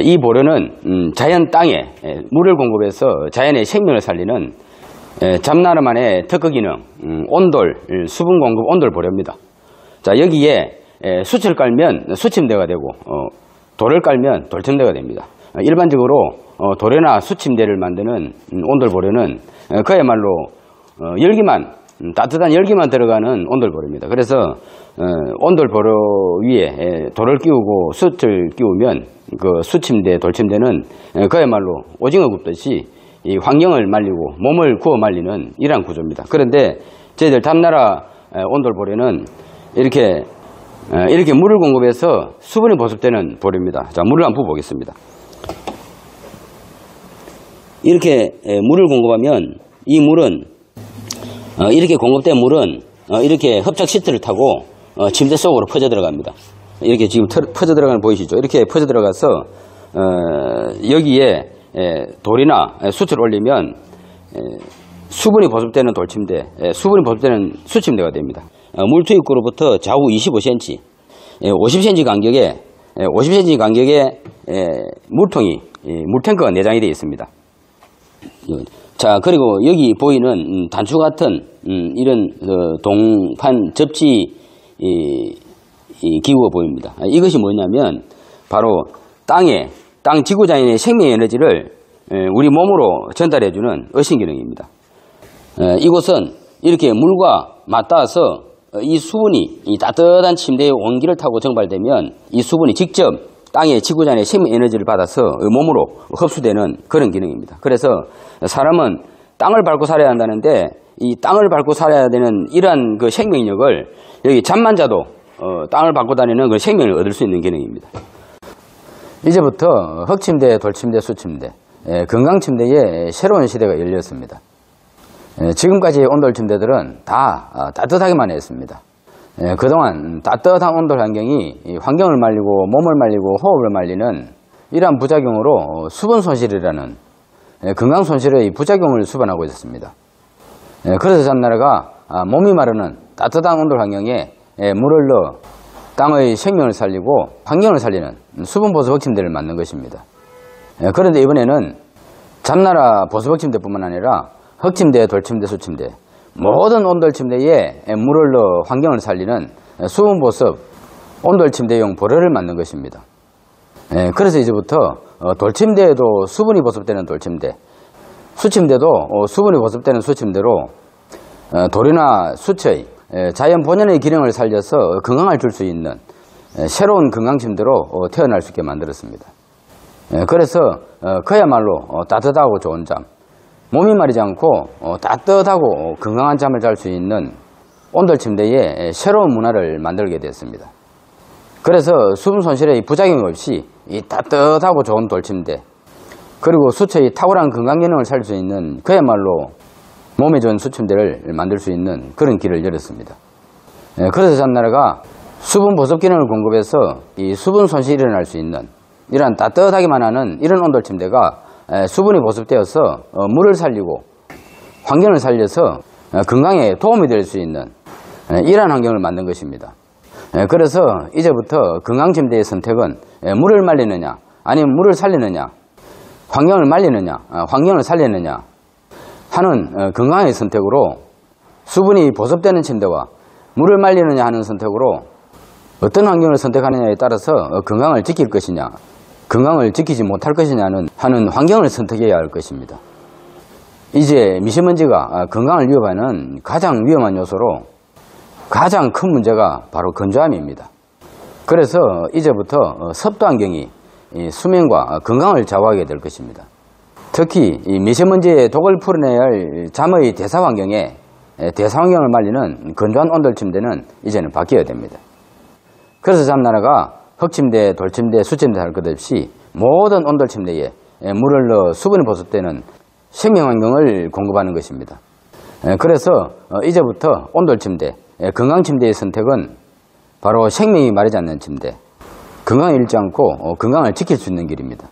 이 보려는 자연 땅에 물을 공급해서 자연의 생명을 살리는 잡나라만의 특허 기능, 온돌, 수분 공급 온돌 보려입니다. 자, 여기에 숯을 깔면 숯침대가 되고 돌을 깔면 돌침대가 됩니다. 일반적으로 도래나 숯침대를 만드는 온돌 보려는 그야말로 열기만, 따뜻한 열기만 들어가는 온돌 보려입니다. 그래서 온돌 보려 위에 돌을 끼우고 숯을 끼우면 그 숯침대, 돌침대는 그야말로 오징어 굽듯이 이 환경을 말리고 몸을 구워 말리는 이러한 구조입니다. 그런데 저희들 잡나라 온돌 보려는 이렇게 물을 공급해서 수분이 보습되는 보려입니다. 자, 물을 한번 부어보겠습니다. 이렇게 물을 공급하면 이 물은 이렇게 공급된 물은 이렇게 흡착 시트를 타고 침대 속으로 퍼져 들어갑니다. 이렇게 지금 퍼져 들어가는 거 보이시죠? 이렇게 퍼져 들어가서 여기에 돌이나 숯을 올리면 수분이 보습되는 돌침대, 수분이 보습되는 숯침대가 됩니다. 물 투입구로부터 좌우 25cm, 50cm 간격에 물통이, 물탱크가 내장이 되어 있습니다. 자, 그리고 여기 보이는 단추 같은 이런 동판 접지 기구가 보입니다. 이것이 뭐냐면 바로 땅 지구자연의 생명 에너지를 우리 몸으로 전달해주는 어신 기능입니다. 이곳은 이렇게 물과 맞닿아서 이 수분이 이 따뜻한 침대의 온기를 타고 증발되면 이 수분이 직접 땅의 지구자연의 생명 에너지를 받아서 몸으로 흡수되는 그런 기능입니다. 그래서 사람은 땅을 밟고 살아야 한다는데 이 땅을 밟고 살아야 되는 이러한 그 생명력을 여기 잠만 자도 땅을 밟고 다니는 그 생명을 얻을 수 있는 기능입니다. 이제부터 흙침대, 돌침대, 숯침대, 건강침대에 새로운 시대가 열렸습니다. 지금까지의 온돌침대들은 다 따뜻하게만 했습니다. 그동안 따뜻한 온돌 환경이 환경을 말리고 몸을 말리고 호흡을 말리는 이러한 부작용으로 수분 손실이라는 건강 손실의 부작용을 수반하고 있었습니다. 그래서 잡나라가 몸이 마르는 따뜻한 온돌 환경에 물을 넣어 땅의 생명을 살리고 환경을 살리는 수분 보수 흙침대를 만든 것입니다. 그런데 이번에는 잡나라 보수 흙침대뿐만 아니라 흙침대, 돌침대, 숯침대 모든 온돌침대에 물을 넣어 환경을 살리는 수분 보습 온돌침대용 보려를 만든 것입니다. 그래서 이제부터 돌침대에도 수분이 보습되는 돌침대, 숯침대도 수분이 보습되는 숯침대로 돌이나 숯의 자연 본연의 기능을 살려서 건강을 줄 수 있는 새로운 건강침대로 태어날 수 있게 만들었습니다. 그래서 그야말로 따뜻하고 좋은 잠, 몸이 마르지 않고 따뜻하고 건강한 잠을 잘 수 있는 온돌침대에 새로운 문화를 만들게 됐습니다. 그래서 수분 손실의 부작용 없이 이 따뜻하고 좋은 돌침대, 그리고 숯의 탁월한 건강 기능을 살릴 수 있는 그야말로 몸에 좋은 숯침대를 만들 수 있는 그런 길을 열었습니다. 그래서 잡나라가 수분 보습 기능을 공급해서 이 수분 손실이 일어날 수 있는 이러한 따뜻하기만 하는 이런 온돌침대가 수분이 보습되어서 물을 살리고 환경을 살려서 건강에 도움이 될 수 있는 이러한 환경을 만든 것입니다. 그래서 이제부터 건강침대의 선택은 물을 말리느냐 아니면 물을 살리느냐, 환경을 말리느냐 환경을 살리느냐 하는 건강의 선택으로, 수분이 보습되는 침대와 물을 말리느냐 하는 선택으로 어떤 환경을 선택하느냐에 따라서 건강을 지킬 것이냐 건강을 지키지 못할 것이냐는 하는 환경을 선택해야 할 것입니다. 이제 미세먼지가 건강을 위협하는 가장 위험한 요소로 가장 큰 문제가 바로 건조함입니다. 그래서 이제부터 습도 환경이 수면과 건강을 좌우하게 될 것입니다. 특히 이 미세먼지의 독을 풀어내야 할 잠의 대사 환경에 대사 환경을 말리는 건조한 온돌 침대는 이제는 바뀌어야 됩니다. 그래서 잡나라가 흙침대, 돌침대, 숯침대 할 것 없이 모든 온돌 침대에 물을 넣어 수분이 보습되는 생명 환경을 공급하는 것입니다. 그래서 이제부터 온돌 침대, 건강 침대의 선택은 바로 생명이 마르지 않는 침대, 건강을 잃지 않고 건강을 지킬 수 있는 길입니다.